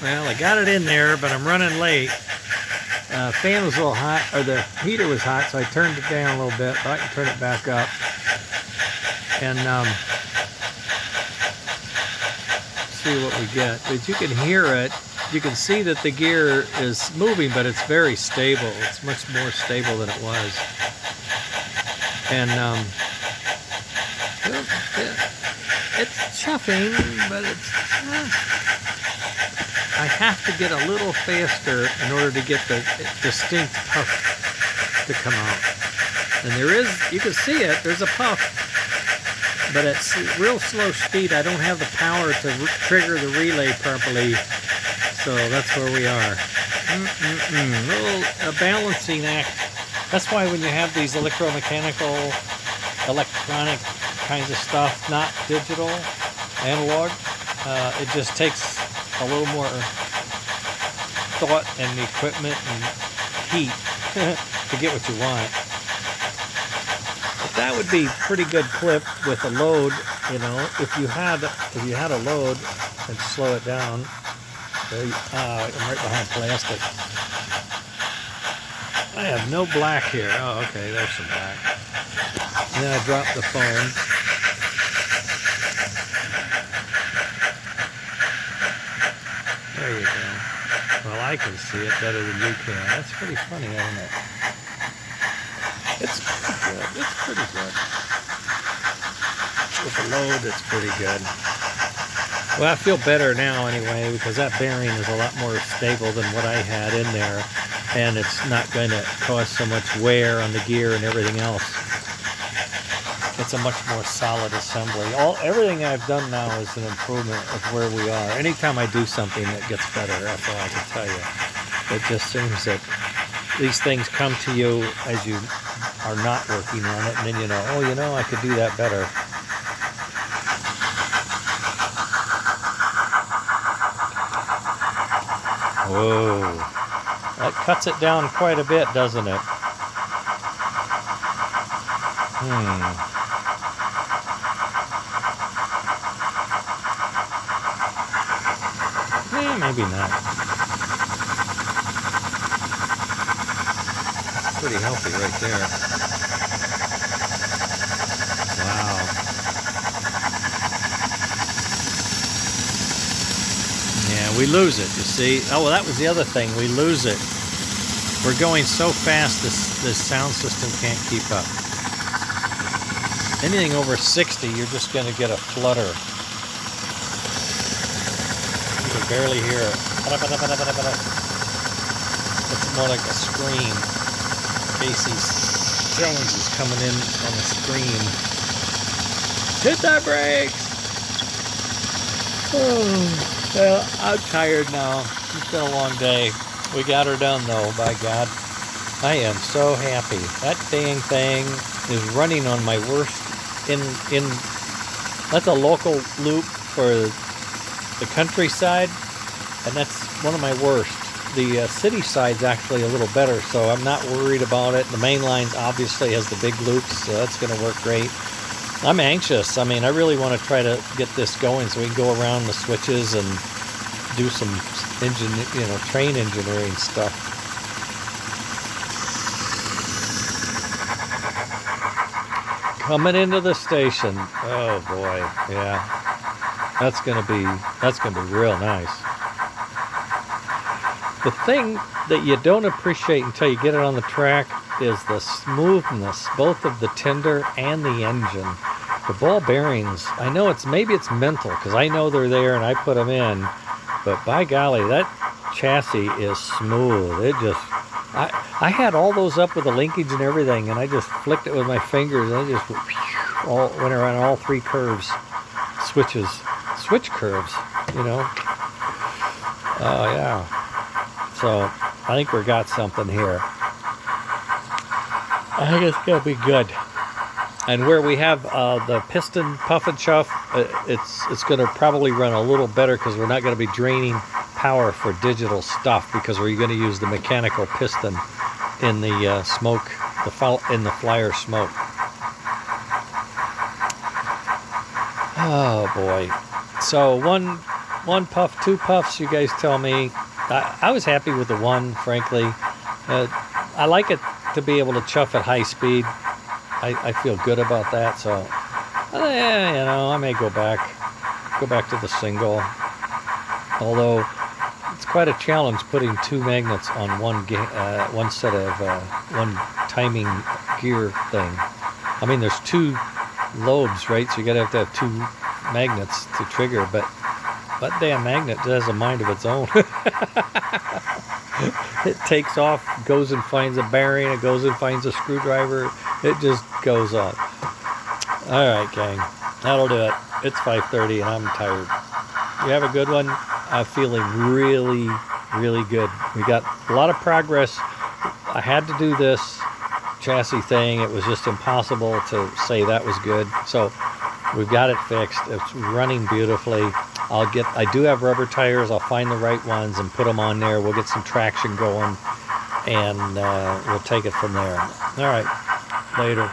Well, I got it in there, but I'm running late. Fan was a little hot, or the heater was hot, so I turned it down a little bit, but I can turn it back up. And see what we get. But you can hear it. You can see that the gear is moving, but it's very stable. It's much more stable than it was. And it's chuffing, but it's I have to get a little faster in order to get the distinct puff to come out. And there is, you can see it, there's a puff, but at real slow speed, I don't have the power to trigger the relay properly. So that's where we are. A balancing act. That's why when you have these electromechanical, electronic kinds of stuff, not digital, analog, it just takes a little more thought and equipment and heat to get what you want. But that would be pretty good clip with a load, you know, if you had a load and slow it down. I'm right behind plastic. I have no black here. Oh, okay, there's some black. And then I dropped the phone. There you go. Well, I can see it better than you can. That's pretty funny, isn't it? It's pretty good. It's pretty good. With the load, it's pretty good. Well, I feel better now anyway, because that bearing is a lot more stable than what I had in there, and it's not going to cause so much wear on the gear and everything else. It's a much more solid assembly. Everything I've done now is an improvement of where we are. Anytime I do something, it gets better. That's all I can tell you. It just seems that these things come to you as you are not working on it, and then you know, oh, you know, I could do that better. Whoa, that cuts it down quite a bit, doesn't it? Maybe not. Pretty healthy right there. Wow. Yeah, we lose it, you see. Oh, well, that was the other thing. We lose it. We're going so fast, this sound system can't keep up. Anything over 60, you're just going to get a flutter. You can barely hear it. It's more like a scream. Casey Jones is coming in on the screen. Hit that brakes! Oh, well, I'm tired now. It's been a long day. We got her done though, by God. I am so happy. That dang thing is running on my worst that's a local loop for the countryside, and that's one of my worst. The city side's actually a little better, so I'm not worried about it. The main line obviously has the big loops, so that's going to work great. I'm anxious. I mean, I really want to try to get this going so we can go around the switches and do some train engineering stuff. Coming into the station. Oh boy, yeah. That's gonna be real nice. The thing that you don't appreciate until you get it on the track is the smoothness, both of the tender and the engine. The ball bearings, I know maybe it's mental, because I know they're there and I put them in, but by golly, that chassis is smooth. It just, I had all those up with the linkage and everything, and I just flicked it with my fingers, and I just went around all three curves, switch curves, you know. Oh yeah. So I think we got something here. I think it's gonna be good. And where we have the piston puff and chuff, it's going to probably run a little better because we're not going to be draining power for digital stuff, because we're going to use the mechanical piston in the smoke, in the flyer smoke. Oh boy! So one one puff, two puffs, you guys tell me. I was happy with the one, frankly. I like it to be able to chuff at high speed. I feel good about that, so yeah, I may go back to the single. Although it's quite a challenge putting two magnets on one set of one timing gear thing. I mean, there's two lobes, right? So you gotta have to have two magnets to trigger, but that damn magnet has a mind of its own. It takes off, goes and finds a bearing, it goes and finds a screwdriver, it just goes on. Alright, gang, that'll do it. It's 5:30 and I'm tired. You have a good one. I'm feeling really, really good. We got a lot of progress. I had to do this chassis thing. It was just impossible to say that was good. So we've got it fixed. It's running beautifully. I do have rubber tires. I'll find the right ones and put them on there. We'll get some traction going, and we'll take it from there. All right, later.